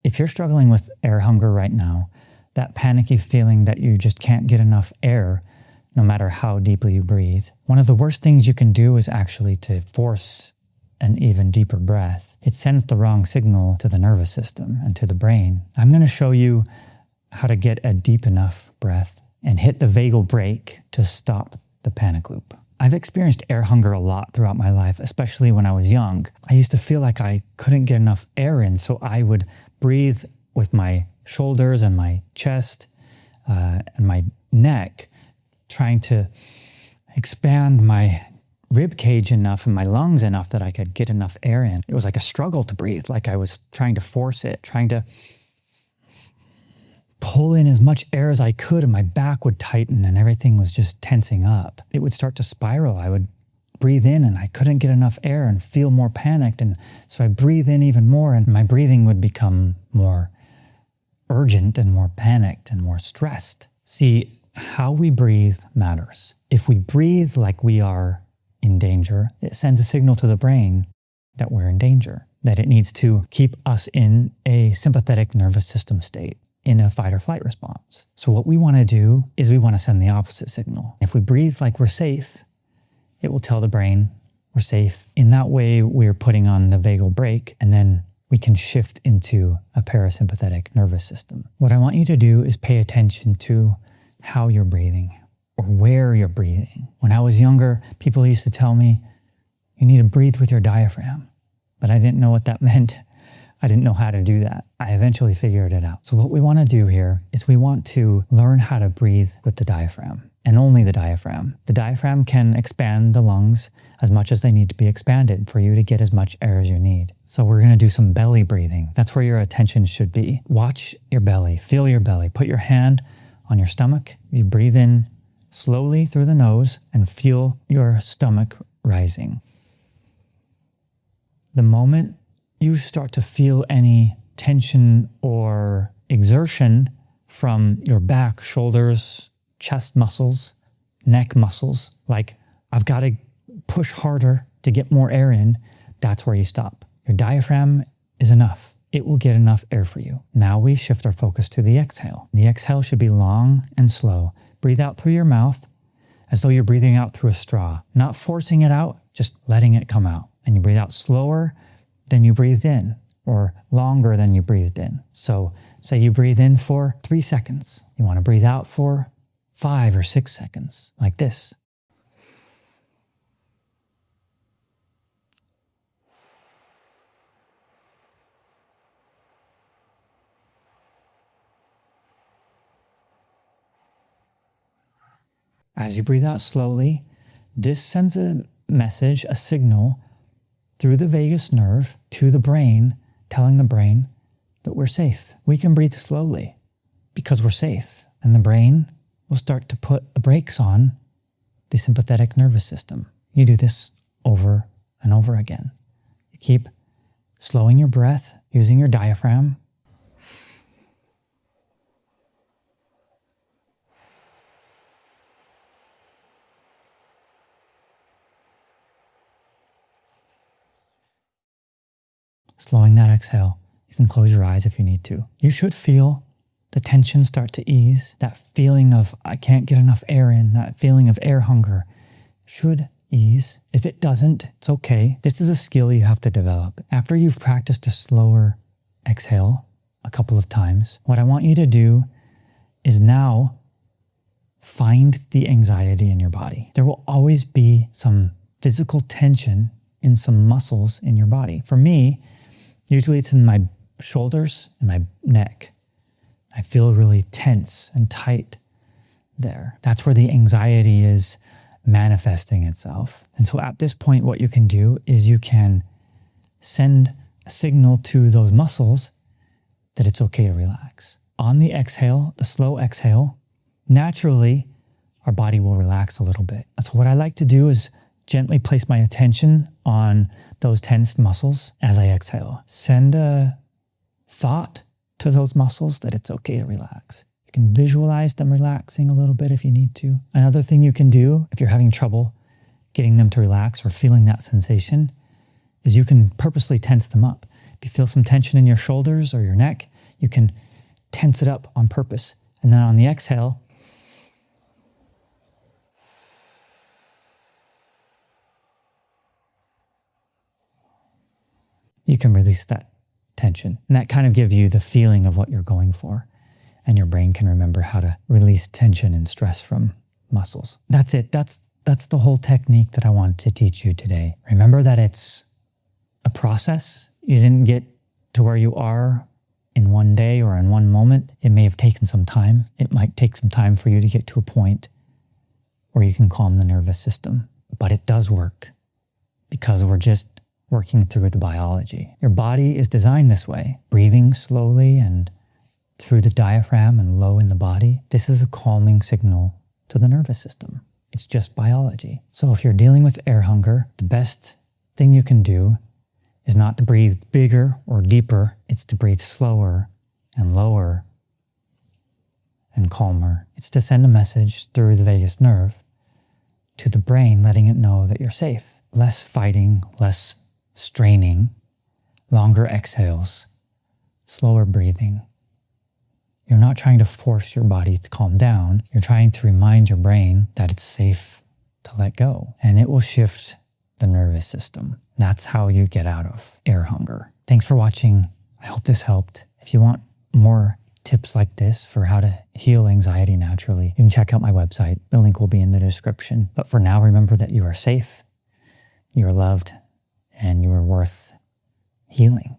If you're struggling with air hunger right now, that panicky feeling that you just can't get enough air, no matter how deeply you breathe, one of the worst things you can do is actually to force an even deeper breath. It sends the wrong signal to the nervous system and to the brain. I'm going to show you how to get a deep enough breath and hit the vagal brake to stop the panic loop. I've experienced air hunger a lot throughout my life, especially when I was young. I used to feel like I couldn't get enough air in, so I would breathe with my shoulders and my chest and my neck, trying to expand my rib cage enough and my lungs enough that I could get enough air in. It was like a struggle to breathe, like I was trying to force it, trying to pull in as much air as I could, and my back would tighten and everything was just tensing up. It would start to spiral. I would breathe in and I couldn't get enough air and feel more panicked. And so I breathe in even more and my breathing would become more urgent and more panicked and more stressed. See, how we breathe matters. If we breathe like we are in danger, it sends a signal to the brain that we're in danger, that it needs to keep us in a sympathetic nervous system state, in a fight or flight response. So what we want to do is we want to send the opposite signal. If we breathe like we're safe, it will tell the brain we're safe. In that way, we're putting on the vagal brake, and then we can shift into a parasympathetic nervous system. What I want you to do is pay attention to how you're breathing or where you're breathing. When I was younger, people used to tell me, you need to breathe with your diaphragm, but I didn't know what that meant. I didn't know how to do that. I eventually figured it out. So what we want to do here is we want to learn how to breathe with the diaphragm, and only the diaphragm. The diaphragm can expand the lungs as much as they need to be expanded for you to get as much air as you need. So we're going to do some belly breathing. That's where your attention should be. Watch your belly, feel your belly. Put your hand on your stomach. You breathe in slowly through the nose and feel your stomach rising. The moment you start to feel any tension or exertion from your back, shoulders, chest muscles, neck muscles, like I've got to push harder to get more air in, that's where you stop. Your diaphragm is enough. It will get enough air for you. Now we shift our focus to the exhale. The exhale should be long and slow. Breathe out through your mouth as though you're breathing out through a straw, not forcing it out, just letting it come out. And you breathe out slower than you breathed in, or longer than you breathed in. So say you breathe in for 3 seconds. You want to breathe out for 5 or 6 seconds, like this. As you breathe out slowly, this sends a message, a signal, through the vagus nerve to the brain, telling the brain that we're safe. We can breathe slowly because we're safe, and the brain will start to put the brakes on the sympathetic nervous system. You do this over and over again. You keep slowing your breath using your diaphragm. Slowing that exhale. You can close your eyes if you need to. You should feel the tension start to ease. That feeling of I can't get enough air in, that feeling of air hunger should ease. If it doesn't, it's okay. This is a skill you have to develop. After you've practiced a slower exhale a couple of times, what I want you to do is now find the anxiety in your body. There will always be some physical tension in some muscles in your body. For me, usually it's in my shoulders and my neck. I feel really tense and tight there. That's where the anxiety is manifesting itself. And so at this point, what you can do is you can send a signal to those muscles that it's okay to relax. On the exhale, the slow exhale, naturally, our body will relax a little bit. So what I like to do is gently place my attention on those tensed muscles as I exhale. Send a thought to those muscles that it's okay to relax. You can visualize them relaxing a little bit if you need to. Another thing you can do if you're having trouble getting them to relax or feeling that sensation is you can purposely tense them up. If you feel some tension in your shoulders or your neck, You can tense it up on purpose. And then on the exhale, you can release that tension. And that kind of gives you the feeling of what you're going for. And your brain can remember how to release tension and stress from muscles. That's it. That's the whole technique that I wanted to teach you today. Remember that it's a process. You didn't get to where you are in one day or in one moment. It may have taken some time. It might take some time for you to get to a point where you can calm the nervous system. But it does work because we're just working through the biology. Your body is designed this way, breathing slowly and through the diaphragm and low in the body. This is a calming signal to the nervous system. It's just biology. So if you're dealing with air hunger, the best thing you can do is not to breathe bigger or deeper. It's to breathe slower and lower and calmer. It's to send a message through the vagus nerve to the brain, letting it know that you're safe. Less fighting, less straining, longer exhales, slower breathing. You're not trying to force your body to calm down. You're trying to remind your brain that it's safe to let go, and it will shift the nervous system. That's how you get out of air hunger. Thanks for watching. I hope this helped. If you want more tips like this for how to heal anxiety naturally, you can check out my website. The link will be in the description. But for now, remember that you are safe, you are loved, and you are worth healing.